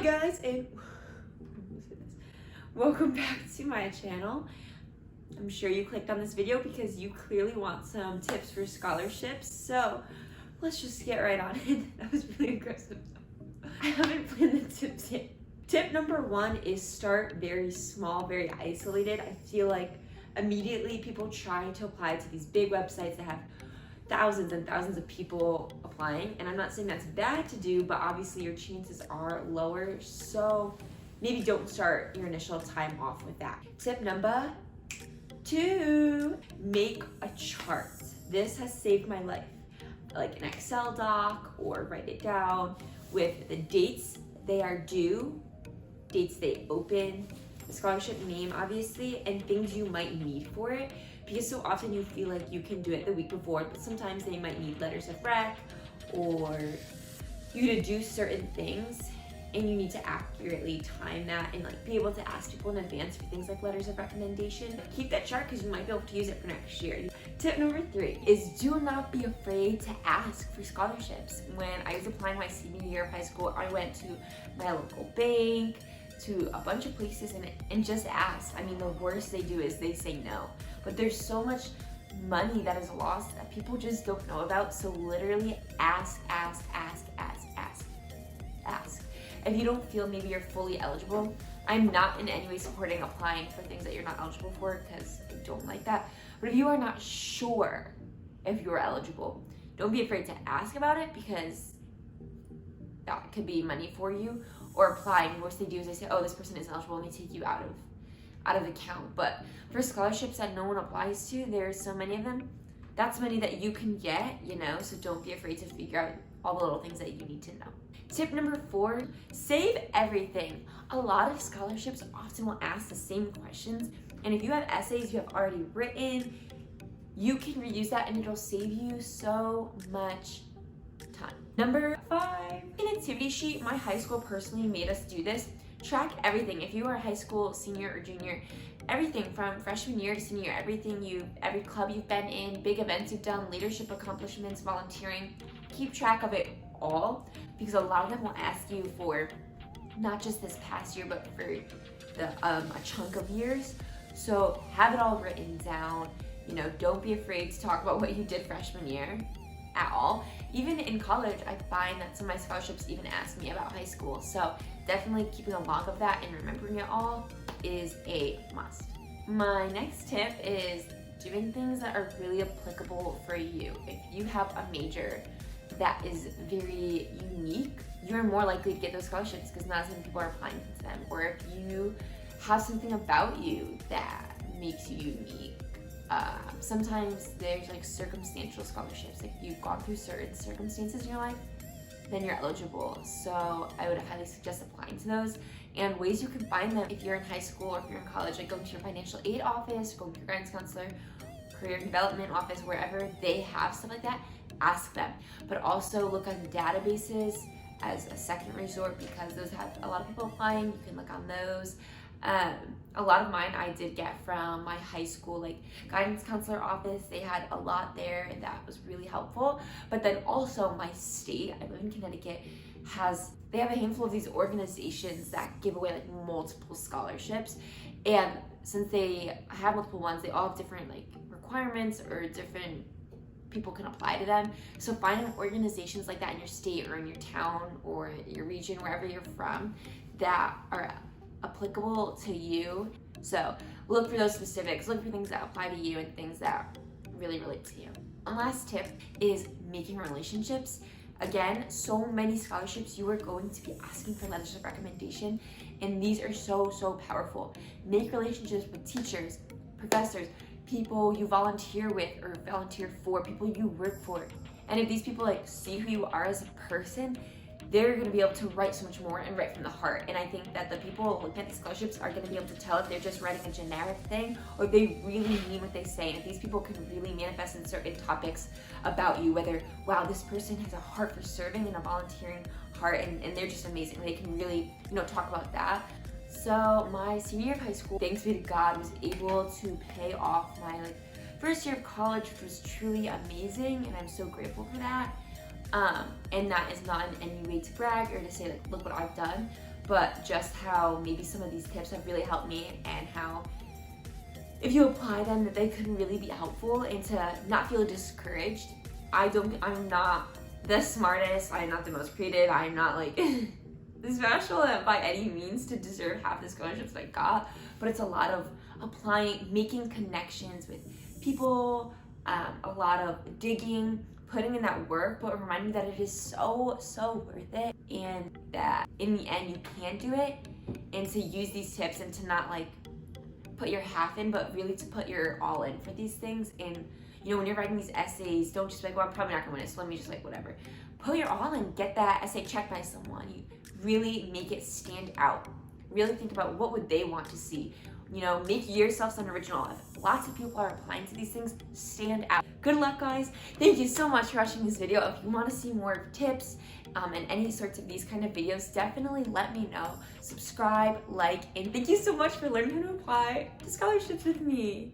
guys, and welcome back to my channel. I'm sure you clicked on this video because you clearly want some tips for scholarships, so let's just get right on it. That was really aggressive. I haven't planned the tips yet. Tip number one is start very small, very isolated. I feel like immediately people try to apply to these big websites that have thousands and thousands of people applying, and I'm not saying that's bad to do, but obviously your chances are lower, so maybe don't start your initial time off with that. Tip number two, make a chart. This has saved my life, like an Excel doc, or write it down with the dates they are due, dates they open, the scholarship name obviously, and things you might need for it, because so often you feel like you can do it the week before, but sometimes they might need letters of rec or you to do certain things, and you need to accurately time that and like be able to ask people in advance for things like letters of recommendation. Keep that chart because you might be able to use it for next year. Tip number three is do not be afraid to ask for scholarships. When I was applying my senior year of high school, I went to my local bank, to a bunch of places and just ask. I mean, the worst they do is they say no. But there's so much money that is lost that people just don't know about. So literally ask. If you don't feel maybe you're fully eligible, I'm not in any way supporting applying for things that you're not eligible for because I don't like that. But if you are not sure if you're eligible, don't be afraid to ask about it because that could be money for you. Or applying, what they do is they say, oh, this person is eligible, and they take you out of the count. But for scholarships that no one applies to, there's so many of them, that's money that you can get, so don't be afraid to figure out all the little things that you need to know. Tip number four, save everything. A lot of scholarships often will ask the same questions, and if you have essays you have already written, you can reuse that and it'll save you so much time. Number five, an activity sheet. My high school personally made us do this. Track everything. If you are a high school senior or junior, everything from freshman year to senior year, every club you've been in, big events you've done, leadership accomplishments, volunteering, keep track of it all, because a lot of them will ask you for not just this past year, but for a chunk of years. So have it all written down. Don't be afraid to talk about what you did freshman year at all. Even in college, I find that some of my scholarships even ask me about high school. So definitely keeping a log of that and remembering it all is a must. My next tip is doing things that are really applicable for you. If you have a major that is very unique, you're more likely to get those scholarships because not as many people are applying to them. Or if you have something about you that makes you unique. Sometimes there's like circumstantial scholarships. Like you've gone through certain circumstances in your life, then you're eligible. So I would highly suggest applying to those. And ways you can find them if you're in high school or if you're in college, like go to your financial aid office, go to your guidance counselor, career development office, wherever they have stuff like that, ask them. But also look on databases as a second resort because those have a lot of people applying. You can look on those. A lot of mine I did get from my high school, like guidance counselor office. They had a lot there and that was really helpful. But then also my state, I live in Connecticut, they have a handful of these organizations that give away like multiple scholarships. And since they have multiple ones, they all have different like requirements or different people can apply to them. So finding organizations like that in your state or in your town or your region, wherever you're from, that are applicable to you. So look for those specifics, look for things that apply to you and things that really relate to you. One last tip is making relationships. Again, so many scholarships you are going to be asking for letters of recommendation, and these are so powerful. Make relationships with teachers, professors, people you volunteer with or volunteer for, people you work for. And if these people like see who you are as a person, they're going to be able to write so much more and write from the heart. And I think that the people looking at these scholarships are going to be able to tell if they're just writing a generic thing or if they really mean what they say. And if these people can really manifest in certain topics about you, whether, wow, this person has a heart for serving and a volunteering heart, and they're just amazing. They can really, talk about that. So my senior year of high school, thanks be to God, was able to pay off my first year of college, which was truly amazing, and I'm so grateful for that. And that is not in any way to brag or to say look what I've done, but just how maybe some of these tips have really helped me, and how if you apply them that they can really be helpful, and to not feel discouraged. I'm not the smartest, I'm not the most creative, I'm not like special by any means to deserve half the scholarships I got, but it's a lot of applying, making connections with people, a lot of digging, putting in that work, but remind me that it is so worth it, and that in the end you can do it, and to use these tips and to not like put your half in, but really to put your all in for these things. And you know, when you're writing these essays, don't just be like, well, I'm probably not gonna win it, so let me just like whatever. Put your all in, get that essay checked by someone. You really make it stand out. Really think about what would they want to see. You know, make yourself some original. If lots of people are applying to these things, stand out. Good luck, guys. Thank you so much for watching this video. If you want to see more tips and any sorts of these kind of videos, definitely let me know. Subscribe, like, and thank you so much for learning how to apply to scholarships with me.